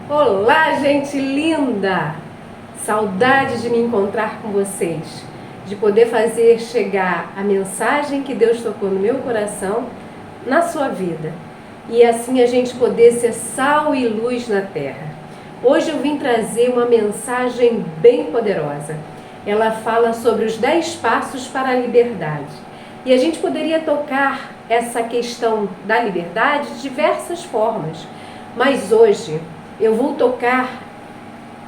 Olá, gente linda! Saudade de me encontrar com vocês, de poder fazer chegar a mensagem que Deus tocou no meu coração na sua vida e assim a gente poder ser sal e luz na terra. Hoje eu vim trazer uma mensagem bem poderosa. Ela fala sobre os 10 passos para a liberdade. E a gente poderia tocar essa questão da liberdade de diversas formas, mas hoje eu vou tocar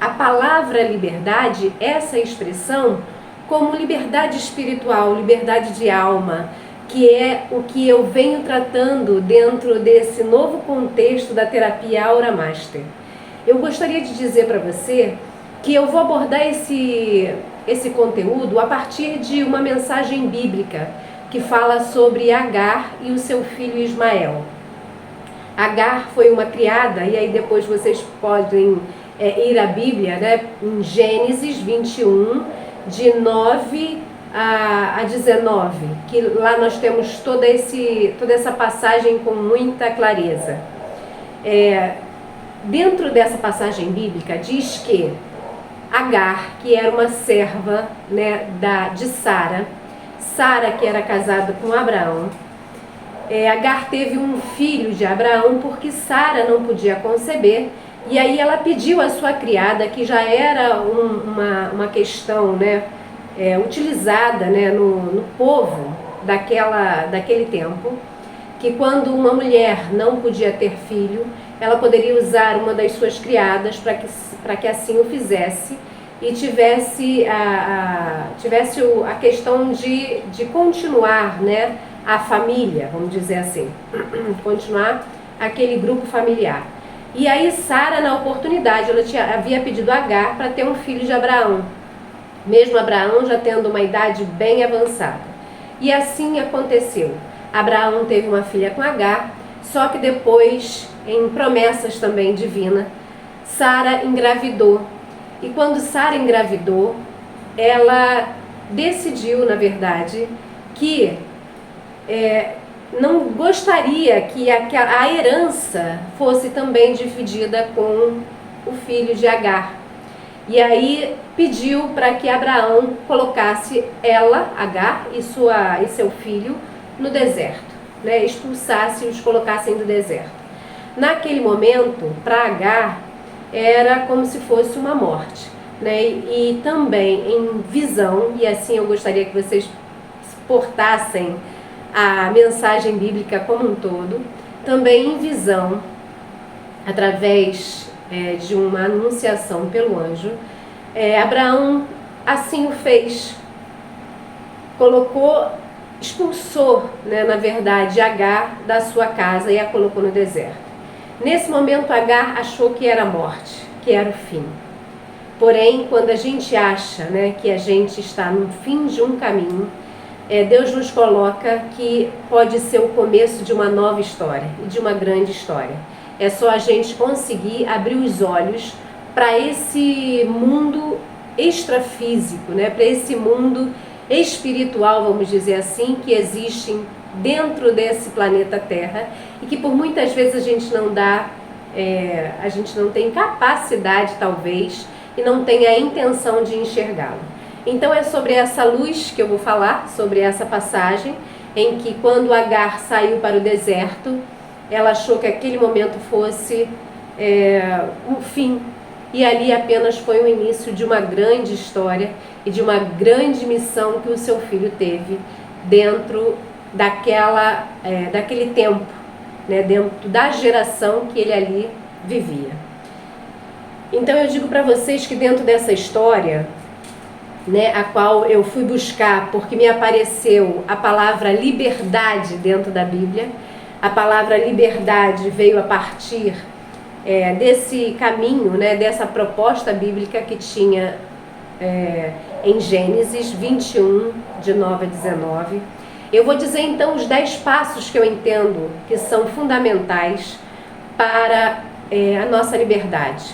a palavra liberdade, essa expressão, como liberdade espiritual, liberdade de alma, que é o que eu venho tratando dentro desse novo contexto da terapia Aura Master. Eu gostaria de dizer para você que eu vou abordar esse conteúdo a partir de uma mensagem bíblica que fala sobre Agar e o seu filho Ismael. Agar foi uma criada, e aí depois vocês podem ir à Bíblia, né, em Gênesis 21, de 9 a 19, que lá nós temos toda essa passagem com muita clareza. Dentro dessa passagem bíblica diz que Agar, que era uma serva, né, de Sara, que era casada com Abraão, Agar teve um filho de Abraão porque Sara não podia conceber, e aí ela pediu à sua criada, que já era uma questão, né, utilizada, né, no povo daquele tempo, que quando uma mulher não podia ter filho, ela poderia usar uma das suas criadas para que assim o fizesse e tivesse a questão de continuar, né, a família, vamos dizer assim, continuar aquele grupo familiar. E aí Sara, na oportunidade, ela havia pedido a Agar para ter um filho de Abraão, mesmo Abraão já tendo uma idade bem avançada. E assim aconteceu. Abraão teve uma filha com Agar, só que depois, em promessas também divinas, Sara engravidou. E quando Sara engravidou, ela decidiu, na verdade, que não gostaria que a herança fosse também dividida com o filho de Agar. E aí pediu para que Abraão colocasse ela, Agar, e seu filho no deserto, né? Expulsasse e os colocassem do deserto. Naquele momento, para Agar, era como se fosse uma morte, né? E também em visão, e assim eu gostaria que vocês portassem a mensagem bíblica como um todo, também em visão, através de uma anunciação pelo anjo, Abraão assim o fez, expulsou, né, na verdade, Agar da sua casa e a colocou no deserto. Nesse momento Agar achou que era a morte, que era o fim. Porém, quando a gente acha, né, que a gente está no fim de um caminho, Deus nos coloca que pode ser o começo de uma nova história e de uma grande história. É só a gente conseguir abrir os olhos para esse mundo extrafísico, né? Para esse mundo espiritual, vamos dizer assim, que existe dentro desse planeta Terra e que por muitas vezes a gente não tem capacidade, talvez, e não tem a intenção de enxergá-lo. Então é sobre essa luz que eu vou falar, sobre essa passagem em que quando Agar saiu para o deserto, ela achou que aquele momento fosse um fim, e ali apenas foi o início de uma grande história e de uma grande missão que o seu filho teve dentro daquele tempo, né, dentro da geração que ele ali vivia. Então eu digo para vocês que dentro dessa história, né, a qual eu fui buscar porque me apareceu a palavra liberdade dentro da Bíblia. A palavra liberdade veio a partir desse caminho, né, dessa proposta bíblica que tinha em Gênesis 21, de 9 a 19. Eu vou dizer então os 10 passos que eu entendo que são fundamentais para a nossa liberdade.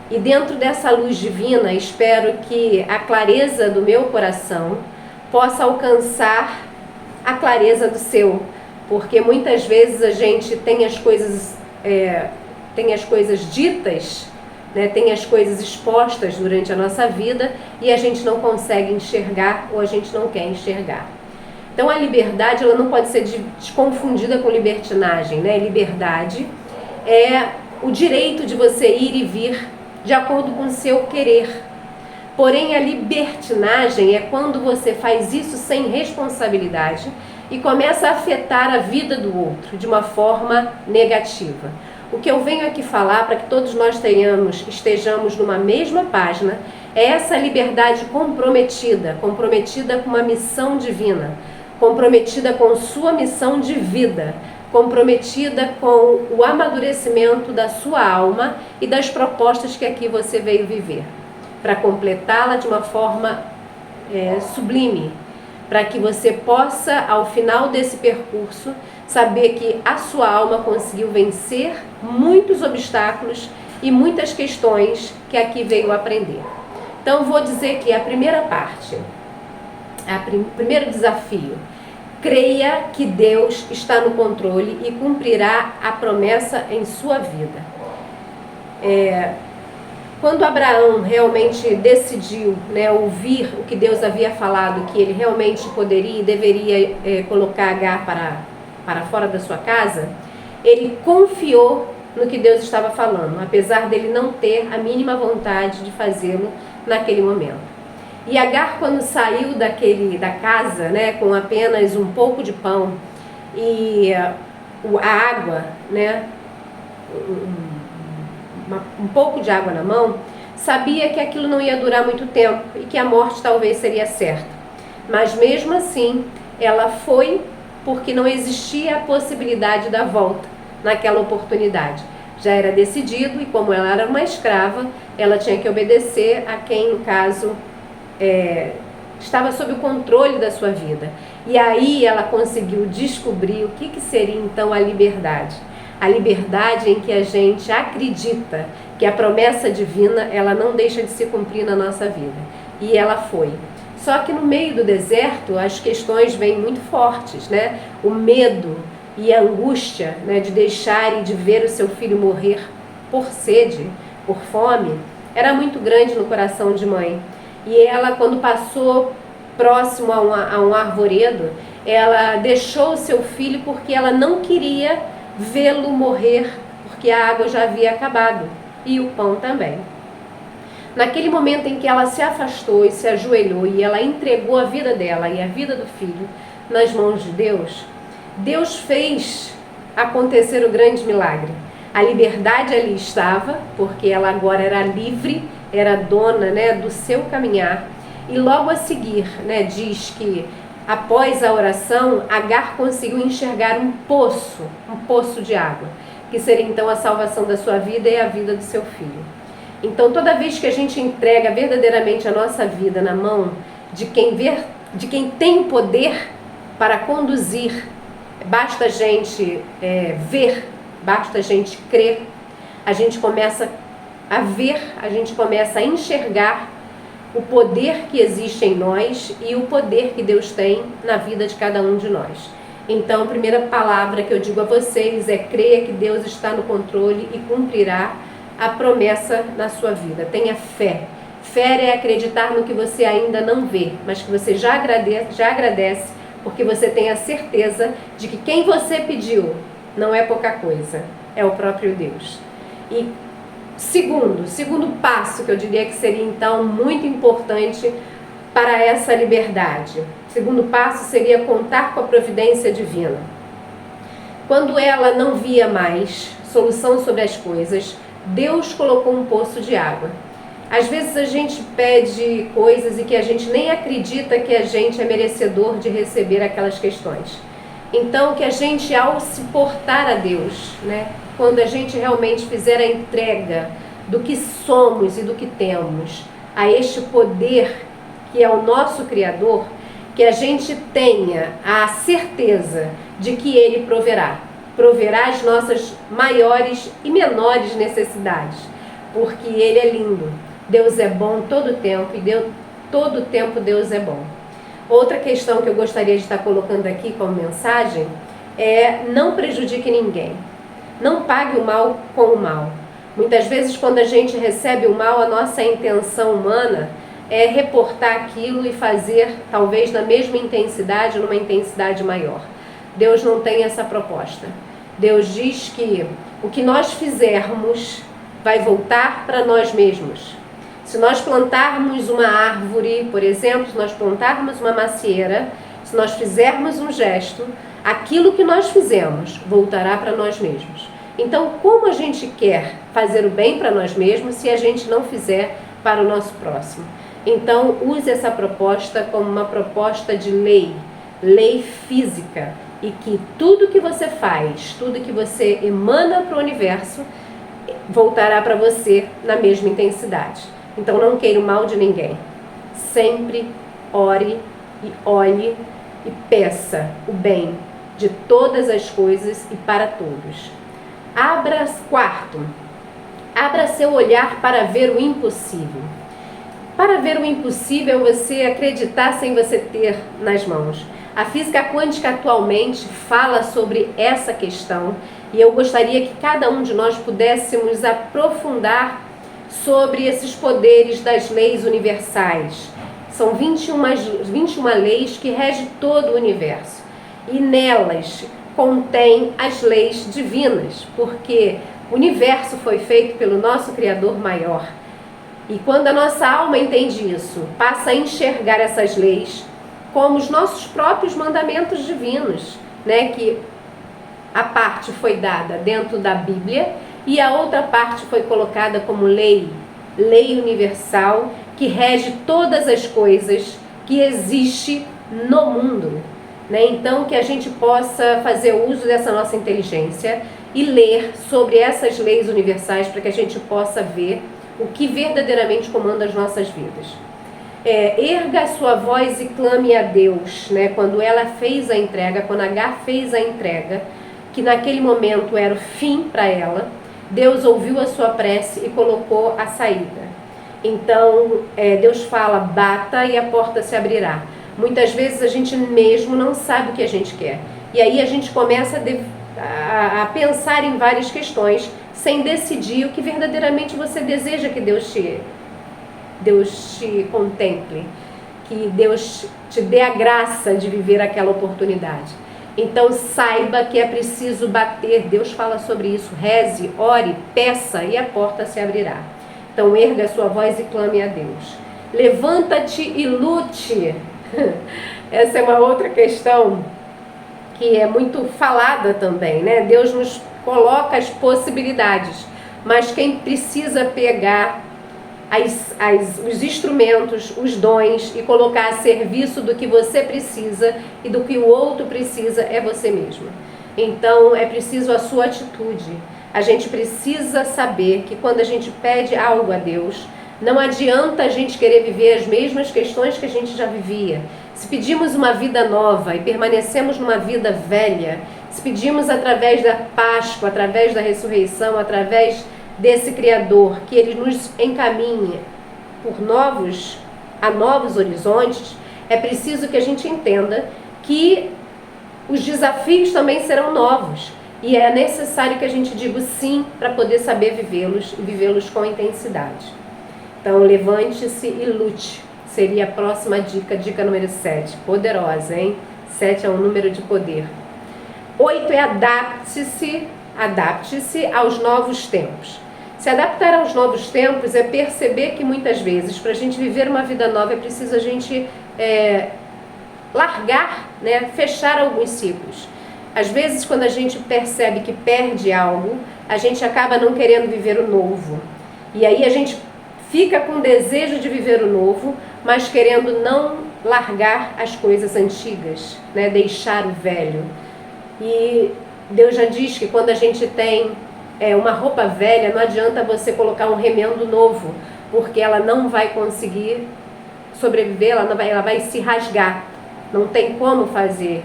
E dentro dessa luz divina, espero que a clareza do meu coração possa alcançar a clareza do seu, porque muitas vezes a gente tem as coisas tem as coisas ditas, né, tem as coisas expostas durante a nossa vida e a gente não consegue enxergar ou a gente não quer enxergar. Então a liberdade, ela não pode ser confundida com libertinagem, né? Liberdade é o direito de você ir e vir de acordo com o seu querer. Porém, a libertinagem é quando você faz isso sem responsabilidade e começa a afetar a vida do outro de uma forma negativa. O que eu venho aqui falar, para que todos nós estejamos numa mesma página, é essa liberdade comprometida com uma missão divina, comprometida com sua missão de vida, comprometida com o amadurecimento da sua alma e das propostas que aqui você veio viver, para completá-la de uma forma sublime, para que você possa, ao final desse percurso, saber que a sua alma conseguiu vencer muitos obstáculos e muitas questões que aqui veio aprender. Então, vou dizer que a primeira parte, primeiro desafio: creia que Deus está no controle e cumprirá a promessa em sua vida. Quando Abraão realmente decidiu, né, ouvir o que Deus havia falado, que ele realmente poderia e deveria colocar Agar para fora da sua casa, ele confiou no que Deus estava falando, apesar dele não ter a mínima vontade de fazê-lo naquele momento. E Agar, quando saiu da casa, né, com apenas um pouco de pão e a água, né, um pouco de água na mão, sabia que aquilo não ia durar muito tempo e que a morte talvez seria certa. Mas mesmo assim, ela foi, porque não existia a possibilidade da volta naquela oportunidade. Já era decidido, e como ela era uma escrava, ela tinha que obedecer a quem, no caso, estava sob o controle da sua vida. E aí ela conseguiu descobrir o que seria então a liberdade. A liberdade em que a gente acredita que a promessa divina, ela não deixa de se cumprir na nossa vida. E ela foi. Só que no meio do deserto as questões vêm muito fortes, né? O medo e a angústia, né, de deixar e de ver o seu filho morrer por sede, por fome, era muito grande no coração de mãe. E ela, quando passou próximo a um arvoredo, ela deixou o seu filho porque ela não queria vê-lo morrer, porque a água já havia acabado e o pão também. Naquele momento em que ela se afastou e se ajoelhou e ela entregou a vida dela e a vida do filho nas mãos de Deus, Deus fez acontecer o grande milagre. A liberdade ali estava, porque ela agora era livre, era dona, né, do seu caminhar. E logo a seguir, né, diz que após a oração, Agar conseguiu enxergar um poço de água, que seria então a salvação da sua vida e a vida do seu filho. Então, toda vez que a gente entrega verdadeiramente a nossa vida na mão de quem tem o poder para conduzir, basta a gente ver, basta a gente crer, a gente começa a ver, a gente começa a enxergar o poder que existe em nós e o poder que Deus tem na vida de cada um de nós. Então, a primeira palavra que eu digo a vocês é: creia que Deus está no controle e cumprirá a promessa na sua vida. Tenha fé. Fé é acreditar no que você ainda não vê, mas que você já agradece, porque você tem a certeza de que quem você pediu não é pouca coisa, é o próprio Deus. E segundo passo que eu diria que seria então muito importante para essa liberdade. Segundo passo seria contar com a providência divina. Quando ela não via mais solução sobre as coisas, Deus colocou um poço de água. Às vezes a gente pede coisas e que a gente nem acredita que a gente é merecedor de receber aquelas questões. Então, que a gente, ao se portar a Deus, né, quando a gente realmente fizer a entrega do que somos e do que temos a este poder que é o nosso Criador, que a gente tenha a certeza de que Ele proverá as nossas maiores e menores necessidades, porque Ele é lindo. Deus é bom todo o tempo e todo o tempo Deus é bom. Outra questão que eu gostaria de estar colocando aqui como mensagem é: não prejudique ninguém. Não pague o mal com o mal. Muitas vezes, quando a gente recebe o mal, a nossa intenção humana é reportar aquilo e fazer, talvez na mesma intensidade, numa intensidade maior. Deus não tem essa proposta. Deus diz que o que nós fizermos vai voltar para nós mesmos. Se nós plantarmos uma árvore, por exemplo, se nós plantarmos uma macieira, se nós fizermos um gesto, aquilo que nós fizemos voltará para nós mesmos. Então, como a gente quer fazer o bem para nós mesmos se a gente não fizer para o nosso próximo? Então, use essa proposta como uma proposta de lei física, e que tudo que você faz, tudo que você emana para o universo, voltará para você na mesma intensidade. Então, não queira o mal de ninguém. Sempre ore e olhe e peça o bem de todas as coisas e para todos. Quarto, abra seu olhar para ver o impossível. Para ver o impossível, você acreditar sem você ter nas mãos. A física quântica atualmente fala sobre essa questão e eu gostaria que cada um de nós pudéssemos aprofundar sobre esses poderes das leis universais. São 21 leis que regem todo o universo e nelas contém as leis divinas, porque o universo foi feito pelo nosso Criador maior. E quando a nossa alma entende isso, passa a enxergar essas leis como os nossos próprios mandamentos divinos, né? Que a parte foi dada dentro da Bíblia e a outra parte foi colocada como lei universal que rege todas as coisas que existem no mundo, né? Então, que a gente possa fazer uso dessa nossa inteligência e ler sobre essas leis universais para que a gente possa ver o que verdadeiramente comanda as nossas vidas. Erga a sua voz e clame a Deus, né? Quando ela fez a entrega, quando Agar fez a entrega, que naquele momento era o fim para ela, Deus ouviu a sua prece e colocou a saída. Então, Deus fala, bata e a porta se abrirá. Muitas vezes a gente mesmo não sabe o que a gente quer. E aí a gente começa a pensar em várias questões, sem decidir o que verdadeiramente você deseja que Deus te contemple, que Deus te dê a graça de viver aquela oportunidade. Então saiba que é preciso bater, Deus fala sobre isso, reze, ore, peça e a porta se abrirá. Então erga a sua voz e clame a Deus. Levanta-te e lute. Essa é uma outra questão que é muito falada também, né? Deus nos coloca as possibilidades, mas quem precisa pegar os instrumentos, os dons e colocar a serviço do que você precisa e do que o outro precisa é você mesmo. Então é preciso a sua atitude. A gente precisa saber que quando a gente pede algo a Deus, não adianta a gente querer viver as mesmas questões que a gente já vivia. Se pedimos uma vida nova e permanecemos numa vida velha, se pedimos através da Páscoa, através da ressurreição, através desse Criador, que Ele nos encaminhe por novos horizontes, é preciso que a gente entenda que os desafios também serão novos. E é necessário que a gente diga sim para poder saber vivê-los e vivê-los com intensidade. Então, levante-se e lute. Seria a próxima dica número 7. Poderosa, hein? 7 é um número de poder. 8 é adapte-se aos novos tempos. Se adaptar aos novos tempos é perceber que muitas vezes, para a gente viver uma vida nova, é preciso a gente largar, né? Fechar alguns ciclos. Às vezes, quando a gente percebe que perde algo, a gente acaba não querendo viver o novo. E aí a gente fica com desejo de viver o novo, mas querendo não largar as coisas antigas, né? Deixar o velho. E Deus já diz que quando a gente tem uma roupa velha, não adianta você colocar um remendo novo, porque ela não vai conseguir sobreviver, ela vai se rasgar. Não tem como fazer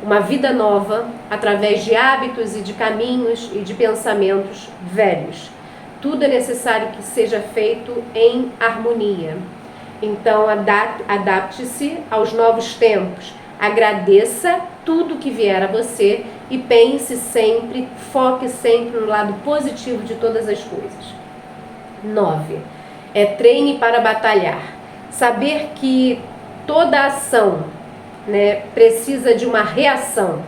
uma vida nova através de hábitos e de caminhos e de pensamentos velhos. Tudo é necessário que seja feito em harmonia. Então, adapte-se aos novos tempos. Agradeça tudo que vier a você e pense sempre, foque sempre no lado positivo de todas as coisas. 9. Treine para batalhar. Saber que toda ação, precisa de uma reação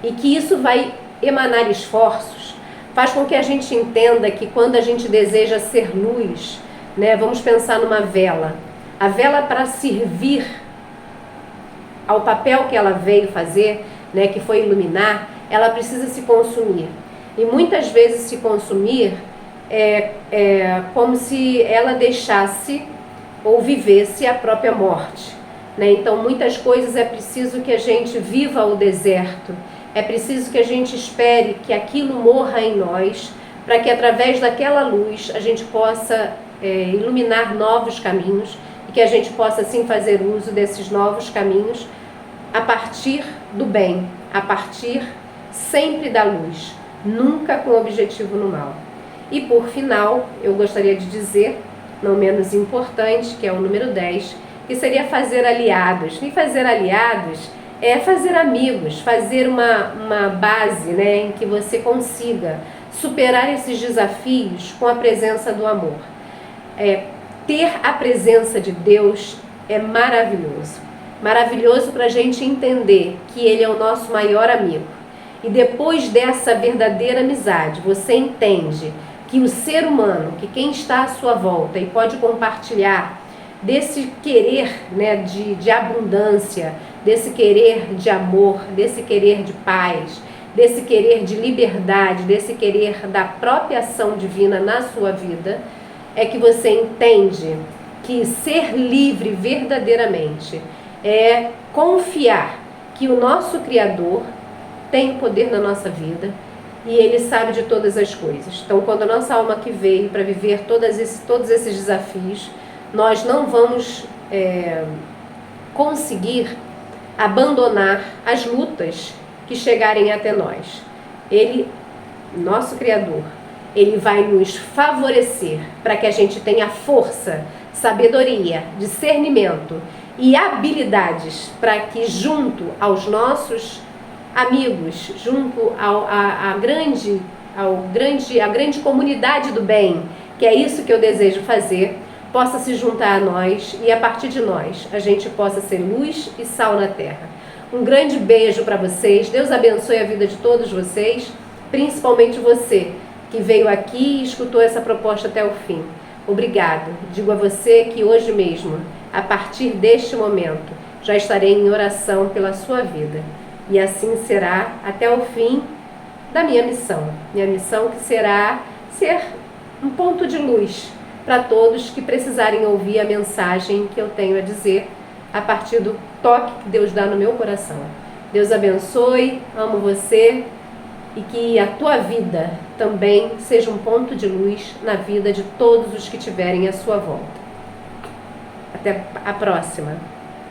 e que isso vai emanar esforços, faz com que a gente entenda que quando a gente deseja ser luz, vamos pensar numa vela. A vela, para servir ao papel que ela veio fazer, que foi iluminar, ela precisa se consumir. E muitas vezes se consumir é como se ela deixasse ou vivesse a própria morte. Então muitas coisas é preciso que a gente viva o deserto, é preciso que a gente espere que aquilo morra em nós, para que através daquela luz a gente possa iluminar novos caminhos e que a gente possa assim fazer uso desses novos caminhos a partir do bem, a partir sempre da luz, nunca com objetivo no mal. E por final, eu gostaria de dizer, não menos importante, que é o número 10, que seria fazer aliados. E fazer aliados é fazer amigos, fazer uma base, em que você consiga superar esses desafios com a presença do amor. Ter a presença de Deus é maravilhoso. Maravilhoso para a gente entender que Ele é o nosso maior amigo. E depois dessa verdadeira amizade, você entende que o ser humano, que quem está à sua volta e pode compartilhar desse querer de abundância, desse querer de amor, desse querer de paz, desse querer de liberdade, desse querer da própria ação divina na sua vida, é que você entende que ser livre verdadeiramente é confiar que o nosso Criador tem o poder na nossa vida e Ele sabe de todas as coisas. Então, quando a nossa alma que veio para viver todos esses desafios, nós não vamos conseguir abandonar as lutas que chegarem até nós. Ele, nosso Criador, Ele vai nos favorecer para que a gente tenha força, sabedoria, discernimento e habilidades para que, junto aos nossos amigos, junto à grande comunidade do bem, que é isso que eu desejo fazer, possa se juntar a nós e a partir de nós a gente possa ser luz e sal na terra. Um grande beijo para vocês, Deus abençoe a vida de todos vocês, principalmente você que veio aqui e escutou essa proposta até o fim. Obrigado. Digo a você que hoje mesmo, a partir deste momento, já estarei em oração pela sua vida. E assim será até o fim da minha missão. Minha missão que será ser um ponto de luz para todos que precisarem ouvir a mensagem que eu tenho a dizer a partir do toque que Deus dá no meu coração. Deus abençoe, amo você e que a tua vida também seja um ponto de luz na vida de todos os que tiverem à sua volta. Até a próxima!